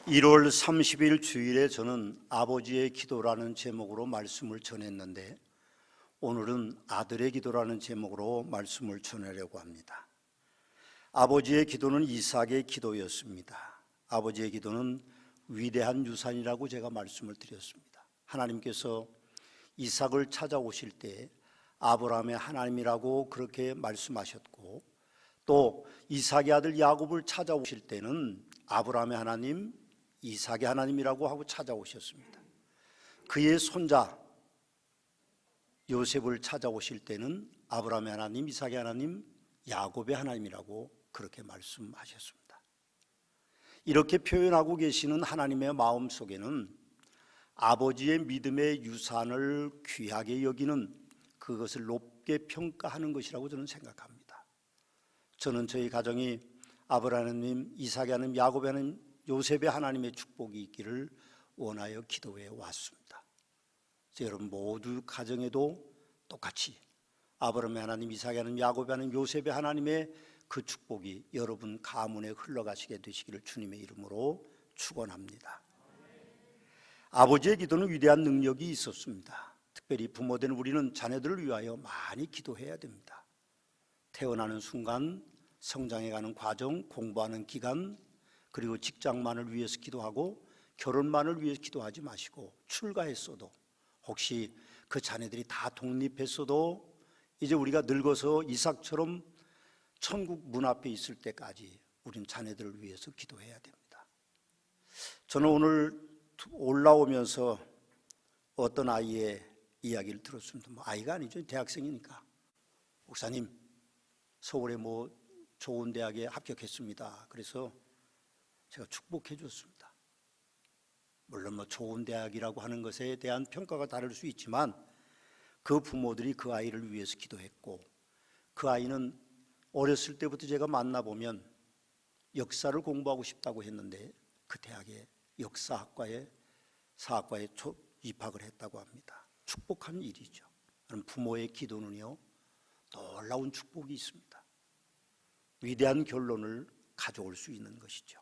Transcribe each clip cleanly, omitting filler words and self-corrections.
1월 30일 주일에 저는 아버지의 기도라는 제목으로 말씀을 전했는데 오늘은 아들의 기도라는 제목으로 말씀을 전하려고 합니다. 아버지의 기도는 이삭의 기도였습니다. 아버지의 기도는 위대한 유산이라고 제가 말씀을 드렸습니다. 하나님께서 이삭을 찾아오실 때 아브라함의 하나님이라고 그렇게 말씀하셨고, 또 이삭의 아들 야곱을 찾아오실 때는 아브라함의 하나님, 이삭의 하나님이라고 하고 찾아오셨습니다. 그의 손자 요셉을 찾아오실 때는 아브라함의 하나님, 이삭의 하나님, 야곱의 하나님이라고 그렇게 말씀하셨습니다. 이렇게 표현하고 계시는 하나님의 마음 속에는 아버지의 믿음의 유산을 귀하게 여기는, 그것을 높게 평가하는 것이라고 저는 생각합니다. 저는 저희 가정이 아브라함 하나님, 이삭의 하나님, 야곱의 하나님, 요셉의 하나님의 축복이 있기를 원하여 기도해 왔습니다. 여러분 모두 가정에도 똑같이 아브라함의 하나님, 이삭의 하나님, 야곱의 하나님, 요셉의 하나님의 그 축복이 여러분 가문에 흘러가시게 되시기를 주님의 이름으로 축원합니다. 아버지의 기도는 위대한 능력이 있었습니다. 특별히 부모된 우리는 자녀들을 위하여 많이 기도해야 됩니다. 태어나는 순간, 성장해가는 과정, 공부하는 기간, 그리고 직장만을 위해서 기도하고 결혼만을 위해서 기도하지 마시고, 출가했어도 혹시 그 자녀들이 다 독립했어도 이제 우리가 늙어서 이삭처럼 천국 문 앞에 있을 때까지 우린 자녀들을 위해서 기도해야 됩니다. 저는 오늘 올라오면서 어떤 아이의 이야기를 들었습니다. 아이가 아니죠, 대학생이니까. 목사님, 서울에 좋은 대학에 합격했습니다. 그래서 제가 축복해 줬습니다. 물론 좋은 대학이라고 하는 것에 대한 평가가 다를 수 있지만 그 부모들이 그 아이를 위해서 기도했고, 그 아이는 어렸을 때부터 제가 만나보면 역사를 공부하고 싶다고 했는데 그 대학에 역사학과에 사학과에 입학을 했다고 합니다. 축복한 일이죠. 그럼 부모의 기도는요, 놀라운 축복이 있습니다. 위대한 결론을 가져올 수 있는 것이죠.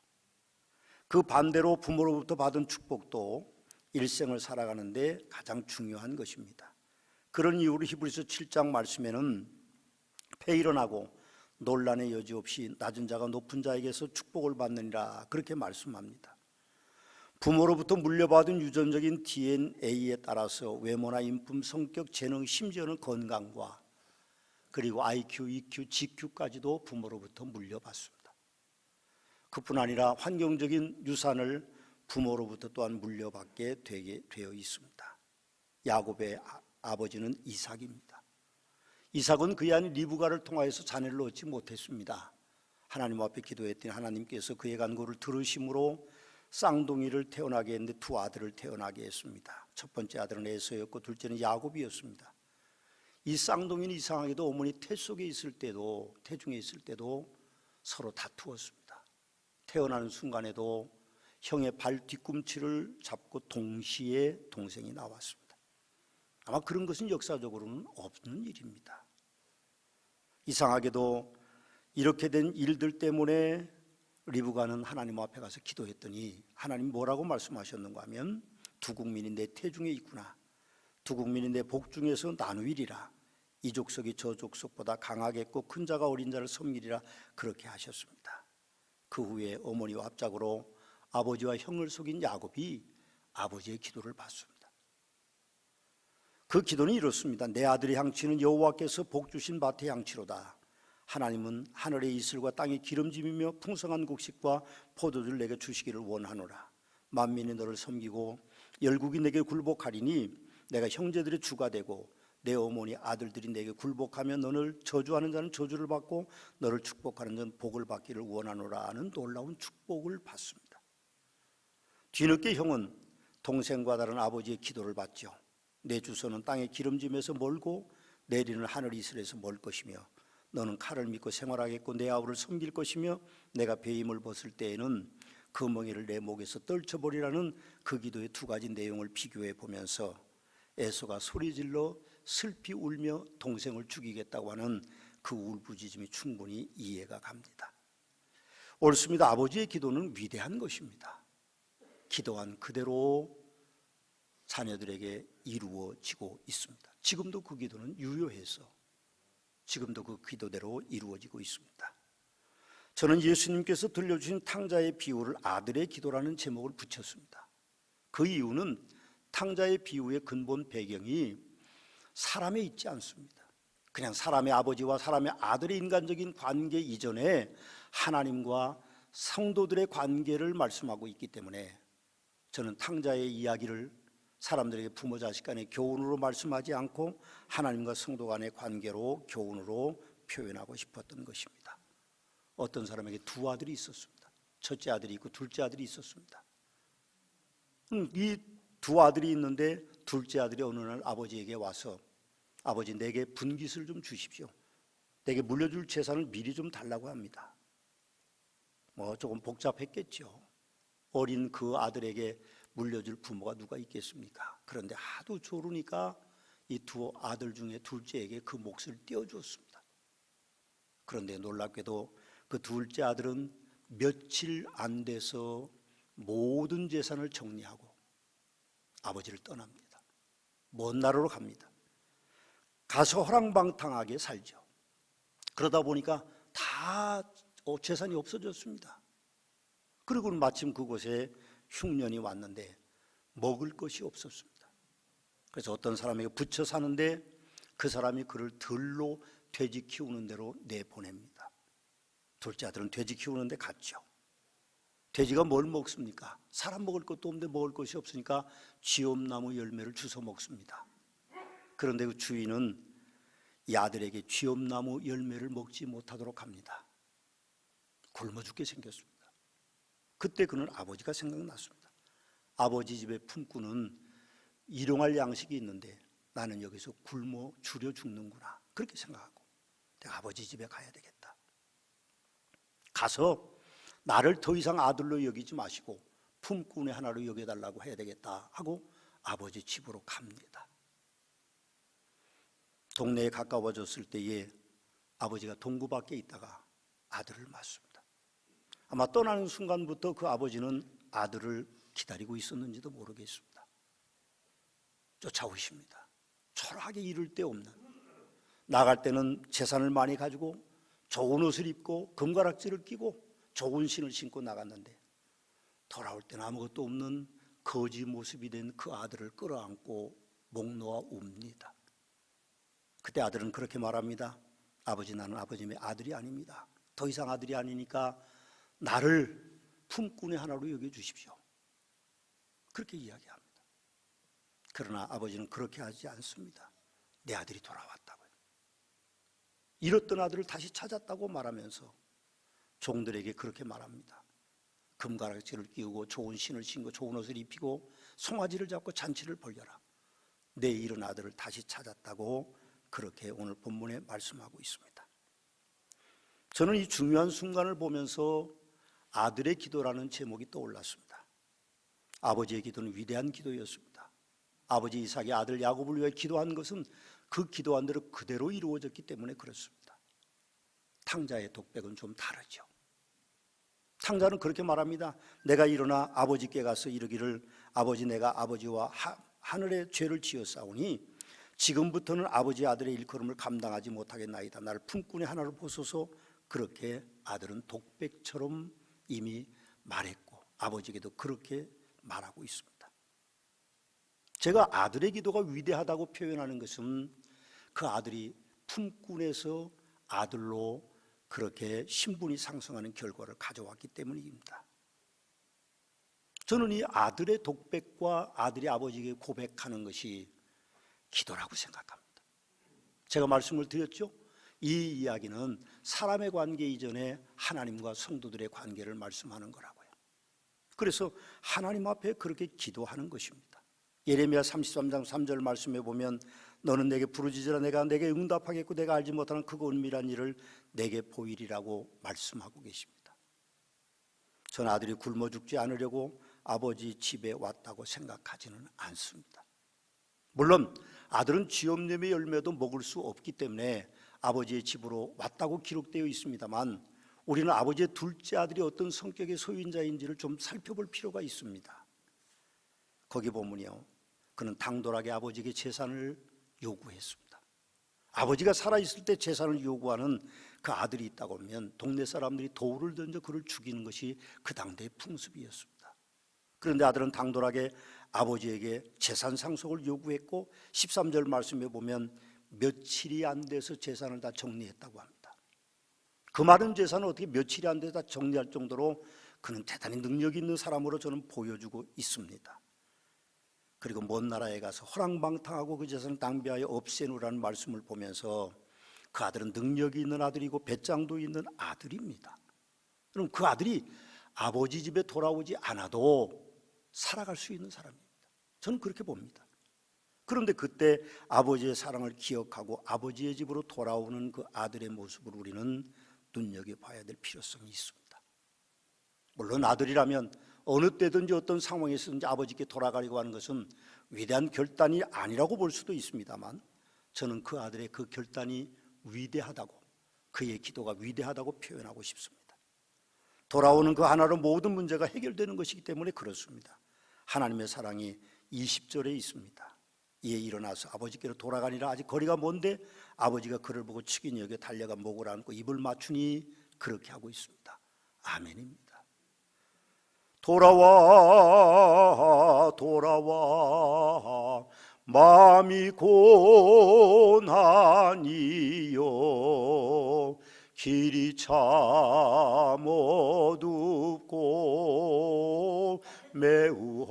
그 반대로 부모로부터 받은 축복도 일생을 살아가는데 가장 중요한 것입니다. 그런 이유로 히브리서 7장 말씀에는 폐일어나고 논란의 여지 없이 낮은 자가 높은 자에게서 축복을 받느니라, 그렇게 말씀합니다. 부모로부터 물려받은 유전적인 DNA에 따라서 외모나 인품, 성격, 재능, 심지어는 건강과 그리고 IQ, EQ, GQ까지도 부모로부터 물려받습니다. 그뿐 아니라 환경적인 유산을 부모로부터 또한 물려받게 되어 있습니다. 야곱의 아버지는 이삭입니다. 이삭은 그의 아내 리브가를 통하여서 자녀를 얻지 못했습니다. 하나님 앞에 기도했더니 하나님께서 그의 간구를 들으심으로 쌍둥이를 태어나게 했는데 두 아들을 태어나게 했습니다. 첫 번째 아들은 에서였고 둘째는 야곱이었습니다. 이 쌍둥이는 이상하게도 어머니 태중에 있을 때도 서로 다투었습니다. 태어나는 순간에도 형의 발 뒤꿈치를 잡고 동시에 동생이 나왔습니다. 아마 그런 것은 역사적으로는 없는 일입니다. 이상하게도 이렇게 된 일들 때문에 리브가는 하나님 앞에 가서 기도했더니 하나님 뭐라고 말씀하셨는가 하면, 두 국민이 내 태중에 있구나. 두 국민이 내 복중에서 나누이리라. 이 족속이 저 족속보다 강하겠고 큰 자가 어린 자를 섬기리라, 그렇게 하셨습니다. 그 후에 어머니와 합작으로 아버지와 형을 속인 야곱이 아버지의 기도를 받습니다. 그 기도는 이렇습니다. 내 아들의 양치는 여호와께서 복 주신 밭의 양치로다. 하나님은 하늘의 이슬과 땅의 기름짐이며 풍성한 곡식과 포도주를 내게 주시기를 원하노라. 만민이 너를 섬기고 열국이 내게 굴복하리니 내가 형제들의 주가 되고 내 어머니 아들들이 내게 굴복하며 너를 저주하는 자는 저주를 받고 너를 축복하는 자는 복을 받기를 원하노라 하는 놀라운 축복을 받습니다. 뒤늦게 형은 동생과 다른 아버지의 기도를 받죠. 내 주소는 땅의 기름짐에서 멀고 내리는 하늘 이슬에서 멀 것이며 너는 칼을 믿고 생활하겠고 내 아우를 섬길 것이며 내가 배임을 벗을 때에는 그 멍에를 내 목에서 떨쳐버리라는 그 기도의 두 가지 내용을 비교해 보면서 에서가 소리질러 슬피 울며 동생을 죽이겠다고 하는 그 울부짖음이 충분히 이해가 갑니다. 옳습니다. 아버지의 기도는 위대한 것입니다. 기도한 그대로 자녀들에게 이루어지고 있습니다. 지금도 그 기도는 유효해서 지금도 그 기도대로 이루어지고 있습니다. 저는 예수님께서 들려주신 탕자의 비유를 아들의 기도라는 제목을 붙였습니다. 그 이유는 탕자의 비유의 근본 배경이 사람에 있지 않습니다. 그냥 사람의 아버지와 사람의 아들의 인간적인 관계 이전에 하나님과 성도들의 관계를 말씀하고 있기 때문에 저는 탕자의 이야기를 사람들에게 부모 자식 간의 교훈으로 말씀하지 않고 하나님과 성도 간의 관계로 교훈으로 표현하고 싶었던 것입니다. 어떤 사람에게 두 아들이 있었습니다. 첫째 아들이 있고 둘째 아들이 있었습니다. 이 두 아들이 있는데 둘째 아들이 어느 날 아버지에게 와서 아버지 내게 분깃을 좀 주십시오. 내게 물려줄 재산을 미리 좀 달라고 합니다. 조금 복잡했겠죠. 어린 그 아들에게 물려줄 부모가 누가 있겠습니까? 그런데 하도 조르니까 이 두 아들 중에 둘째에게 그 몫을 띄워주었습니다. 그런데 놀랍게도 그 둘째 아들은 며칠 안 돼서 모든 재산을 정리하고 아버지를 떠납니다. 먼 나라로 갑니다. 가서 허랑방탕하게 살죠. 그러다 보니까 다 재산이 없어졌습니다. 그리고 마침 그곳에 흉년이 왔는데 먹을 것이 없었습니다. 그래서 어떤 사람에게 붙여 사는데 그 사람이 그를 들로 돼지 키우는 데로 내보냅니다. 둘째 아들은 돼지 키우는 데 갔죠. 돼지가 뭘 먹습니까? 사람 먹을 것도 없는데 먹을 것이 없으니까 쥐엄나무 열매를 주워 먹습니다. 그런데 그 주인은 이 아들에게 쥐엄나무 열매를 먹지 못하도록 합니다. 굶어 죽게 생겼습니다. 그때 그는 아버지가 생각났습니다. 아버지 집에 품고는 일용할 양식이 있는데 나는 여기서 굶어 줄여 죽는구나, 그렇게 생각하고 내가 아버지 집에 가야 되겠다. 가서 나를 더 이상 아들로 여기지 마시고 품꾼의 하나로 여겨달라고 해야 되겠다 하고 아버지 집으로 갑니다. 동네에 가까워졌을 때에 아버지가 동구 밖에 있다가 아들을 맞습니다. 아마 떠나는 순간부터 그 아버지는 아들을 기다리고 있었는지도 모르겠습니다. 쫓아오십니다. 초라하게 이를 데 없는, 나갈 때는 재산을 많이 가지고 좋은 옷을 입고 금가락지를 끼고 좋은 신을 신고 나갔는데 돌아올 때는 아무것도 없는 거지 모습이 된 그 아들을 끌어안고 목 놓아 웁니다. 그때 아들은 그렇게 말합니다. 아버지, 나는 아버님의 아들이 아닙니다. 더 이상 아들이 아니니까 나를 품꾼의 하나로 여겨주십시오. 그렇게 이야기합니다. 그러나 아버지는 그렇게 하지 않습니다. 내 아들이 돌아왔다고요. 잃었던 아들을 다시 찾았다고 말하면서 종들에게 그렇게 말합니다. 금가락지를 끼우고 좋은 신을 신고 좋은 옷을 입히고 송아지를 잡고 잔치를 벌여라. 내 잃은 아들을 다시 찾았다고 그렇게 오늘 본문에 말씀하고 있습니다. 저는 이 중요한 순간을 보면서 아들의 기도라는 제목이 떠올랐습니다. 아버지의 기도는 위대한 기도였습니다. 아버지 이삭이 아들 야곱을 위해 기도한 것은 그 기도한 대로 그대로 이루어졌기 때문에 그렇습니다. 탕자의 독백은 좀 다르죠. 탕자는 그렇게 말합니다. 내가 일어나 아버지께 가서 이르기를 아버지, 내가 아버지와 하늘의 죄를 지었사오니 지금부터는 아버지 아들의 일컬음을 감당하지 못하겠나이다. 나를 품꾼의 하나로 보소서. 그렇게 아들은 독백처럼 이미 말했고 아버지에게도 그렇게 말하고 있습니다. 제가 아들의 기도가 위대하다고 표현하는 것은 그 아들이 품꾼에서 아들로 그렇게 신분이 상승하는 결과를 가져왔기 때문입니다. 저는 이 아들의 독백과 아들이 아버지에게 고백하는 것이 기도라고 생각합니다. 제가 말씀을 드렸죠? 이 이야기는 사람의 관계 이전에 하나님과 성도들의 관계를 말씀하는 거라고요. 그래서 하나님 앞에 그렇게 기도하는 것입니다. 예레미야 33장 3절 말씀에 보면 너는 내게 부르짖으라 내가 내게 응답하겠고 내가 알지 못하는 크고 은밀한 일을 내게 보이리라고 말씀하고 계십니다. 전 아들이 굶어 죽지 않으려고 아버지 집에 왔다고 생각하지는 않습니다. 물론 아들은 쥐엄님의 열매도 먹을 수 없기 때문에 아버지의 집으로 왔다고 기록되어 있습니다만 우리는 아버지의 둘째 아들이 어떤 성격의 소유자인지를 좀 살펴볼 필요가 있습니다. 거기 보면요, 그는 당돌하게 아버지에게 재산을 요구했습니다. 아버지가 살아있을 때 재산을 요구하는 그 아들이 있다고 하면 동네 사람들이 돌을 던져 그를 죽이는 것이 그 당대의 풍습이었습니다. 그런데 아들은 당돌하게 아버지에게 재산 상속을 요구했고 13절 말씀에 보면 며칠이 안 돼서 재산을 다 정리했다고 합니다. 그 많은 재산을 어떻게 며칠이 안 돼서 다 정리할 정도로 그는 대단히 능력이 있는 사람으로 저는 보여주고 있습니다. 그리고 먼 나라에 가서 허랑방탕하고 그 재산을 낭비하여 없애누라는 말씀을 보면서 그 아들은 능력이 있는 아들이고 배짱도 있는 아들입니다. 그럼 그 아들이 아버지 집에 돌아오지 않아도 살아갈 수 있는 사람입니다. 저는 그렇게 봅니다. 그런데 그때 아버지의 사랑을 기억하고 아버지의 집으로 돌아오는 그 아들의 모습을 우리는 눈여겨봐야 될 필요성이 있습니다. 물론 아들이라면 어느 때든지 어떤 상황에서든지 아버지께 돌아가려고 하는 것은 위대한 결단이 아니라고 볼 수도 있습니다만, 저는 그 아들의 그 결단이 위대하다고, 그의 기도가 위대하다고 표현하고 싶습니다. 돌아오는 그 하나로 모든 문제가 해결되는 것이기 때문에 그렇습니다. 하나님의 사랑이 20절에 있습니다. 이에 일어나서 아버지께로 돌아가니라. 아직 거리가 먼데 아버지가 그를 보고 측은히 여겨 달려가 목을 안고 입을 맞추니 그렇게 하고 있습니다. 아멘입니다. 돌아와 돌아와 마음이 고난이요 길이 참 어둡고 매우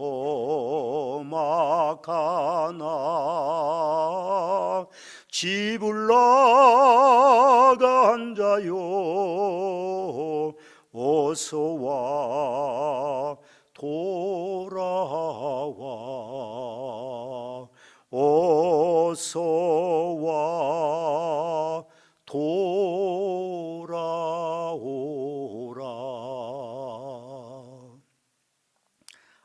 험악하나 집을 나간 자요 어서와 돌아와 어서와 돌아오라.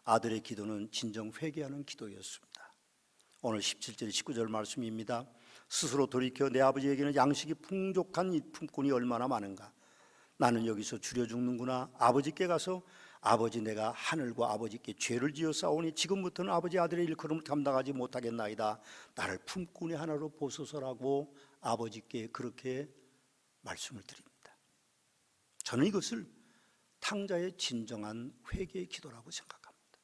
아들의 기도는 진정 회개하는 기도였습니다. 오늘 17절 19절 말씀입니다. 스스로 돌이켜 내 아버지에게는 양식이 풍족한 이 품꾼이 얼마나 많은가. 나는 여기서 줄여 죽는구나. 아버지께 가서 아버지 내가 하늘과 아버지께 죄를 지어 싸우니 지금부터는 아버지 아들의 일컬음을 감당하지 못하겠나이다. 나를 품꾼의 하나로 보소서라고 아버지께 그렇게 말씀을 드립니다. 저는 이것을 탕자의 진정한 회개의 기도라고 생각합니다.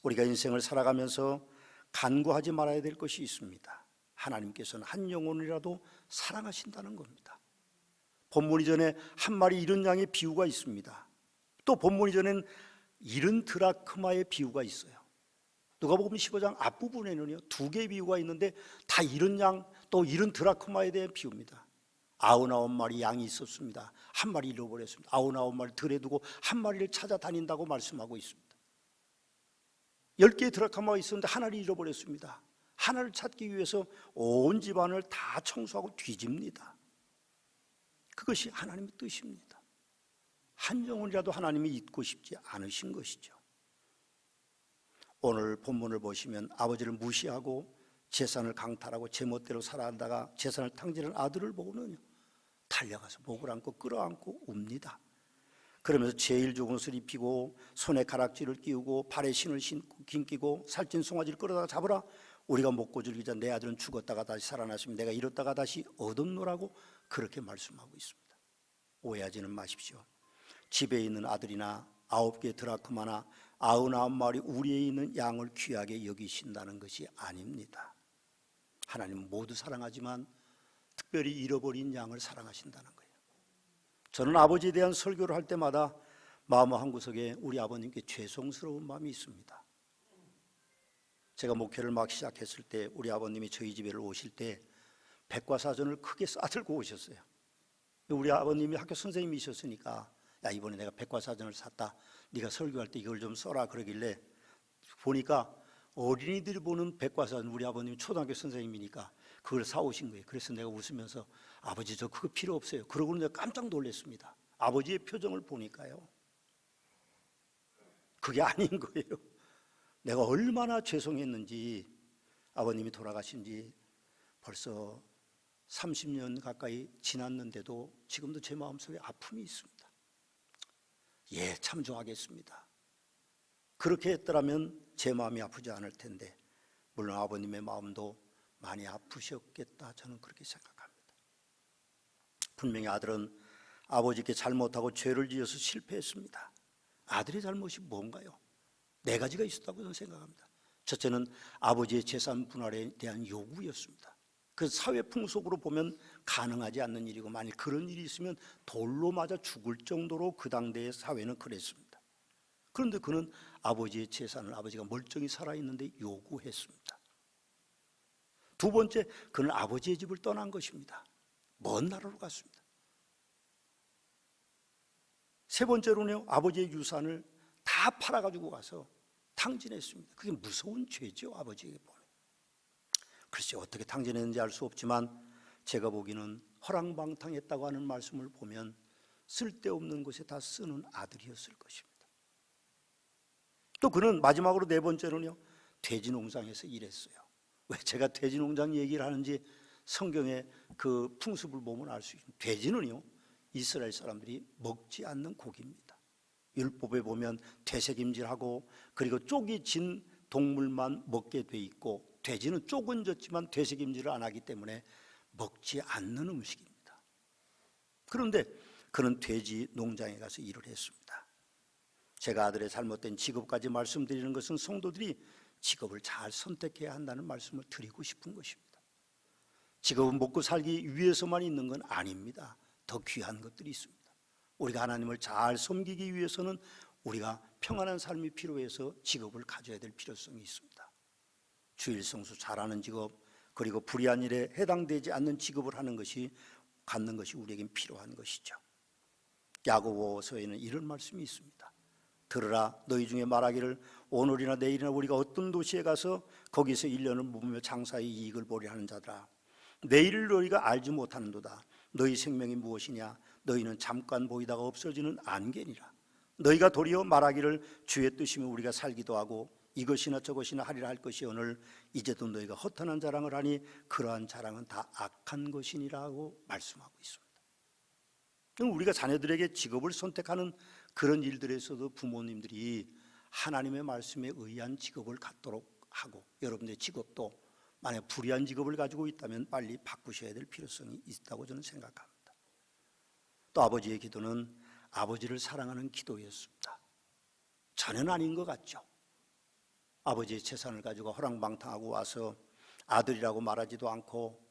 우리가 인생을 살아가면서 간구하지 말아야 될 것이 있습니다. 하나님께서는 한 영혼이라도 사랑하신다는 겁니다. 본문 이전에 한 마리 잃은 양의 비유가 있습니다. 또 본문 이전엔 잃은 드라크마의 비유가 있어요. 누가복음 15장 앞부분에는요 2개의 비유가 있는데 다 잃은 양 또 잃은 드라크마에 대한 비유입니다. 99마리 양이 있었습니다. 한 마리 잃어버렸습니다. 99마리 들에 두고 한 마리를 찾아다닌다고 말씀하고 있습니다. 10개의 드라크마가 있었는데 하나를 잃어버렸습니다. 하나를 찾기 위해서 온 집안을 다 청소하고 뒤집니다. 그것이 하나님의 뜻입니다. 한 영혼이라도 하나님이 잊고 싶지 않으신 것이죠. 오늘 본문을 보시면 아버지를 무시하고 재산을 강탈하고 제멋대로 살아가다가 재산을 탕진한 아들을 보고는 달려가서 목을 안고 끌어안고 웁니다. 그러면서 제일 좋은 옷을 입히고 손에 가락지를 끼우고 발에 신을 신고 긴끼고 살찐 송아지를 끌어다가 잡으라. 우리가 먹고 즐기자. 내 아들은 죽었다가 다시 살아났으면 내가 잃었다가 다시 얻었노라고 그렇게 말씀하고 있습니다. 오해하지는 마십시오. 집에 있는 아들이나 9개 드라크마나 99마리 우리에 있는 양을 귀하게 여기신다는 것이 아닙니다. 하나님은 모두 사랑하지만 특별히 잃어버린 양을 사랑하신다는 거예요. 저는 아버지에 대한 설교를 할 때마다 마음 한구석에 우리 아버님께 죄송스러운 마음이 있습니다. 제가 목회를 막 시작했을 때 우리 아버님이 저희 집에 오실 때 백과사전을 크게 싸들고 오셨어요. 우리 아버님이 학교 선생님이셨으니까 야 이번에 내가 백과사전을 샀다. 네가 설교할 때 이걸 좀 써라 그러길래 보니까 어린이들이 보는 백과사전, 우리 아버님이 초등학교 선생님이니까 그걸 사오신 거예요. 그래서 내가 웃으면서 아버지 저 그거 필요 없어요. 그러고는 내가 깜짝 놀랐습니다. 아버지의 표정을 보니까요 그게 아닌 거예요. 내가 얼마나 죄송했는지. 아버님이 돌아가신 지 벌써 30년 가까이 지났는데도 지금도 제 마음속에 아픔이 있습니다. 예, 참조하겠습니다. 그렇게 했더라면 제 마음이 아프지 않을 텐데 물론 아버님의 마음도 많이 아프셨겠다, 저는 그렇게 생각합니다. 분명히 아들은 아버지께 잘못하고 죄를 지어서 실패했습니다. 아들의 잘못이 뭔가요? 네 가지가 있었다고 저는 생각합니다. 첫째는 아버지의 재산 분할에 대한 요구였습니다. 그 사회 풍속으로 보면 가능하지 않는 일이고, 만일 그런 일이 있으면 돌로 맞아 죽을 정도로 그 당대의 사회는 그랬습니다. 그런데 그는 아버지의 재산을 아버지가 멀쩡히 살아있는데 요구했습니다. 두 번째, 그는 아버지의 집을 떠난 것입니다. 먼 나라로 갔습니다. 세 번째로는요, 아버지의 유산을 다 팔아가지고 가서 탕진했습니다. 그게 무서운 죄죠, 아버지에게 보면. 글쎄 어떻게 탕진했는지 알 수 없지만 제가 보기에는 허랑방탕했다고 하는 말씀을 보면 쓸데없는 것에 다 쓰는 아들이었을 것입니다. 또 그는 마지막으로 네 번째로는요, 돼지 농장에서 일했어요. 왜 제가 돼지 농장 얘기를 하는지 성경의 그 풍습을 보면 알 수 있습니다. 돼지는요, 이스라엘 사람들이 먹지 않는 고기입니다. 율법에 보면 되새김질하고 그리고 쪽이 진 동물만 먹게 돼 있고, 돼지는 쪽은 졌지만 되새김질을 안 하기 때문에 먹지 않는 음식입니다. 그런데 그는 돼지 농장에 가서 일을 했습니다. 제가 아들의 잘못된 직업까지 말씀드리는 것은 성도들이 직업을 잘 선택해야 한다는 말씀을 드리고 싶은 것입니다. 직업은 먹고 살기 위해서만 있는 건 아닙니다. 더 귀한 것들이 있습니다. 우리가 하나님을 잘 섬기기 위해서는 우리가 평안한 삶이 필요해서 직업을 가져야 될 필요성이 있습니다. 주일 성수 잘하는 직업, 그리고 불의한 일에 해당되지 않는 직업을 갖는 것이 우리에겐 필요한 것이죠. 야고보서에는 이런 말씀이 있습니다. 들으라, 너희 중에 말하기를 오늘이나 내일이나 우리가 어떤 도시에 가서 거기서 1년을 묵으며 장사의 이익을 보려 하는 자들아, 내일을 너희가 알지 못하는도다. 너희 생명이 무엇이냐? 너희는 잠깐 보이다가 없어지는 안개니라. 너희가 도리어 말하기를 주의 뜻이면 우리가 살기도 하고 이것이나 저것이나 하리라 할 것이오늘 이제도 너희가 허탄한 자랑을 하니 그러한 자랑은 다 악한 것이니라고 말씀하고 있습니다. 우리가 자녀들에게 직업을 선택하는 그런 일들에서도 부모님들이 하나님의 말씀에 의한 직업을 갖도록 하고, 여러분의 직업도 만약 불의한 직업을 가지고 있다면 빨리 바꾸셔야 될 필요성이 있다고 저는 생각합니다. 또 아버지의 기도는 아버지를 사랑하는 기도였습니다. 전혀 아닌 것 같죠. 아버지의 재산을 가지고 허랑방탕하고 와서 아들이라고 말하지도 않고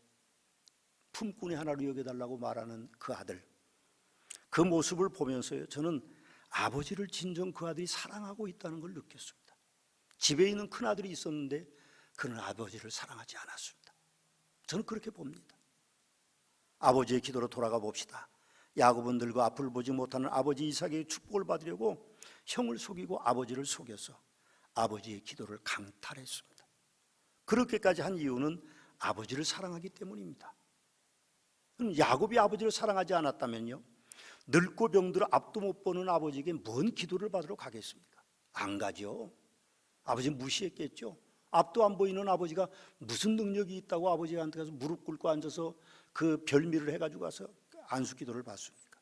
품꾼의 하나로 여겨달라고 말하는 그 아들, 그 모습을 보면서요, 저는 아버지를 진정 그 아들이 사랑하고 있다는 걸 느꼈습니다. 집에 있는 큰아들이 있었는데 그는 아버지를 사랑하지 않았습니다. 저는 그렇게 봅니다. 아버지의 기도로 돌아가 봅시다. 야곱은 늙어 앞을 보지 못하는 아버지 이삭의 축복을 받으려고 형을 속이고 아버지를 속여서 아버지의 기도를 강탈했습니다. 그렇게까지 한 이유는 아버지를 사랑하기 때문입니다. 야곱이 아버지를 사랑하지 않았다면요, 늙고 병들어 앞도 못 보는 아버지에게 뭔 기도를 받으러 가겠습니까? 안 가죠. 아버지 무시했겠죠. 앞도 안 보이는 아버지가 무슨 능력이 있다고 아버지한테 가서 무릎 꿇고 앉아서 그 별미를 해가지고 가서 안수 기도를 받습니까?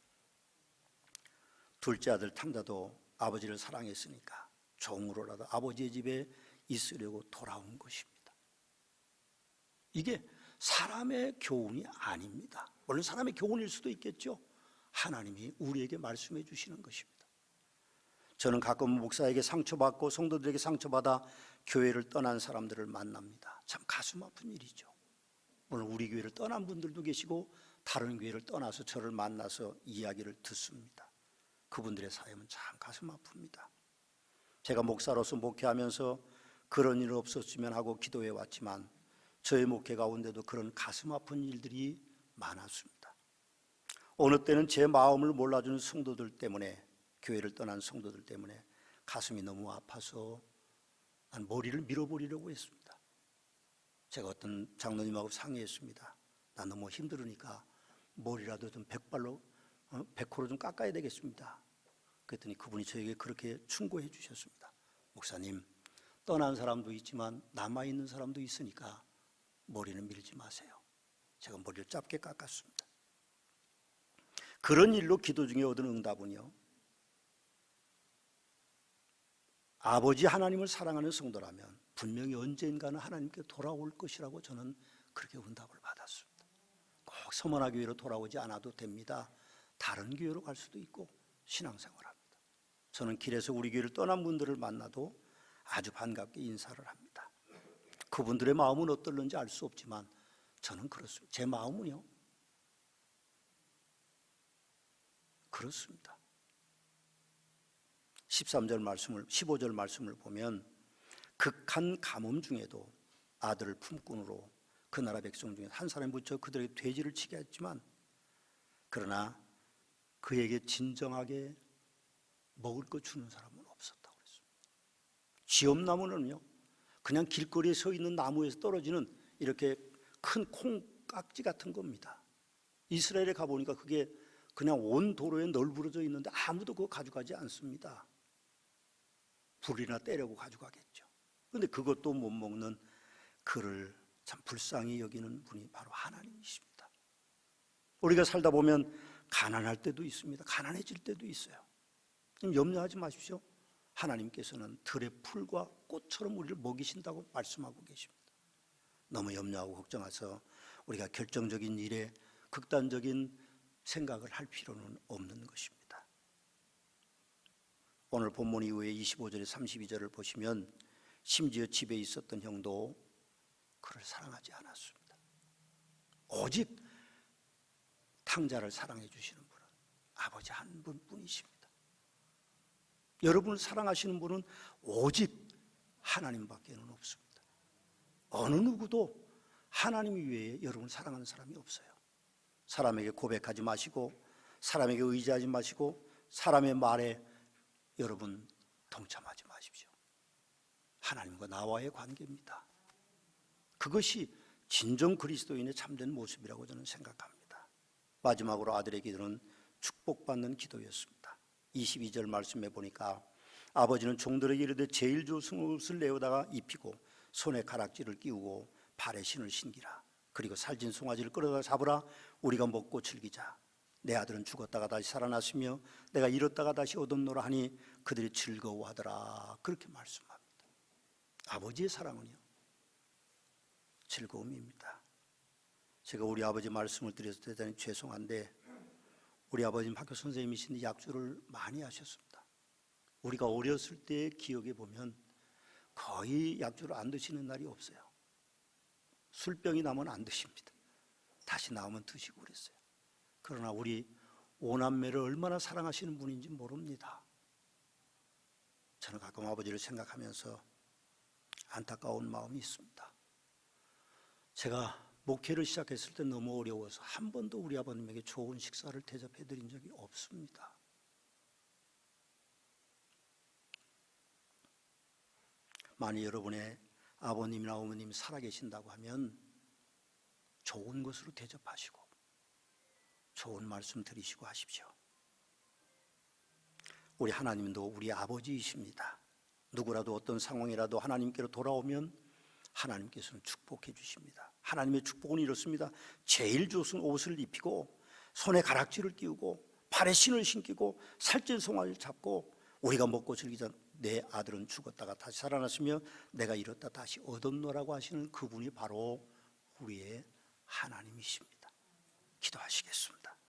둘째 아들 탕자도 아버지를 사랑했으니까 종으로라도 아버지의 집에 있으려고 돌아온 것입니다. 이게 사람의 교훈이 아닙니다. 물론 사람의 교훈일 수도 있겠죠. 하나님이 우리에게 말씀해 주시는 것입니다. 저는 가끔 목사에게 상처받고 성도들에게 상처받아 교회를 떠난 사람들을 만납니다. 참 가슴 아픈 일이죠. 물론 우리 교회를 떠난 분들도 계시고 다른 교회를 떠나서 저를 만나서 이야기를 듣습니다. 그분들의 사연은 참 가슴 아픕니다. 제가 목사로서 목회하면서 그런 일 없었으면 하고 기도해 왔지만 저의 목회 가운데도 그런 가슴 아픈 일들이 많았습니다. 어느 때는 제 마음을 몰라주는 성도들 때문에, 교회를 떠난 성도들 때문에 가슴이 너무 아파서 난 머리를 밀어버리려고 했습니다. 제가 어떤 장로님하고 상의했습니다. 나 너무 힘들으니까 머리라도 좀 백호로 좀 깎아야 되겠습니다. 그랬더니 그분이 저에게 그렇게 충고해 주셨습니다. 목사님, 떠난 사람도 있지만 남아있는 사람도 있으니까 머리는 밀지 마세요. 제가 머리를 짧게 깎았습니다. 그런 일로 기도 중에 얻은 응답은요, 아버지 하나님을 사랑하는 성도라면 분명히 언젠가는 하나님께 돌아올 것이라고 저는 그렇게 응답을 받았습니다. 꼭 서머나 교회로 돌아오지 않아도 됩니다. 다른 교회로 갈 수도 있고 신앙생활합니다. 저는 길에서 우리 교회를 떠난 분들을 만나도 아주 반갑게 인사를 합니다. 그분들의 마음은 어떨는지 알 수 없지만 저는 그렇습니다. 제 마음은요, 그렇습니다. 13절 말씀을 15절 말씀을 보면 극한 가뭄 중에도 아들을 품꾼으로 그 나라 백성 중에 한 사람이 붙여 그들에게 돼지를 치게 했지만 그러나 그에게 진정하게 먹을 거 주는 사람은 없었다고 그랬습니다. 지엄나무는요, 그냥 길거리에 서 있는 나무에서 떨어지는 이렇게 큰 콩깍지 같은 겁니다. 이스라엘에 가보니까 그게 그냥 온 도로에 널브러져 있는데 아무도 그거 가져가지 않습니다. 불이나 때려고 가져가겠죠. 그런데 그것도 못 먹는 그를 참 불쌍히 여기는 분이 바로 하나님이십니다. 우리가 살다 보면 가난할 때도 있습니다. 가난해질 때도 있어요. 염려하지 마십시오. 하나님께서는 들의 풀과 꽃처럼 우리를 먹이신다고 말씀하고 계십니다. 너무 염려하고 걱정해서 우리가 결정적인 일에 극단적인 생각을 할 필요는 없는 것입니다. 오늘 본문 이후에 25절에 32절을 보시면 심지어 집에 있었던 형도 그를 사랑하지 않았습니다. 오직 탕자를 사랑해 주시는 분은 아버지 한 분뿐이십니다. 여러분을 사랑하시는 분은 오직 하나님밖에는 없습니다. 어느 누구도 하나님 외에 여러분을 사랑하는 사람이 없어요. 사람에게 고백하지 마시고 사람에게 의지하지 마시고 사람의 말에 여러분 동참하지 마십시오. 하나님과 나와의 관계입니다. 그것이 진정 그리스도인의 참된 모습이라고 저는 생각합니다. 마지막으로 아들의 기도는 축복받는 기도였습니다. 22절 말씀에 보니까 아버지는 종들에게 이르되 제일 좋은 옷을 내어다가 입히고 손에 가락지를 끼우고 발에 신을 신기라. 그리고 살진 송아지를 끌어다 잡으라. 우리가 먹고 즐기자. 내 아들은 죽었다가 다시 살아났으며 내가 잃었다가 다시 얻었노라 하니 그들이 즐거워하더라. 그렇게 말씀합니다. 아버지의 사랑은요, 즐거움입니다. 제가 우리 아버지 말씀을 드려서 대단히 죄송한데 우리 아버지는 학교 선생님이신데 약주를 많이 하셨습니다. 우리가 어렸을 때의 기억에 보면 거의 약주를 안 드시는 날이 없어요. 술병이 나면 안 드십니다. 다시 나오면 드시고 그랬어요. 그러나 우리 오남매를 얼마나 사랑하시는 분인지 모릅니다. 저는 가끔 아버지를 생각하면서 안타까운 마음이 있습니다. 제가 목회를 시작했을 때 너무 어려워서 한 번도 우리 아버님에게 좋은 식사를 대접해 드린 적이 없습니다. 만약 여러분의 아버님이나 어머님이 살아계신다고 하면 좋은 것으로 대접하시고 좋은 말씀 드리시고 하십시오. 우리 하나님도 우리 아버지이십니다. 누구라도 어떤 상황이라도 하나님께로 돌아오면 하나님께서는 축복해 주십니다. 하나님의 축복은 이렇습니다. 제일 좋은 옷을 입히고 손에 가락지를 끼우고 발에 신을 신기고 살찐 송아지를 잡고 우리가 먹고 즐기자. 내 아들은 죽었다가 다시 살아났으며 내가 잃었다 다시 얻었노라고 하시는 그분이 바로 우리의 하나님이십니다. 기도하시겠습니다.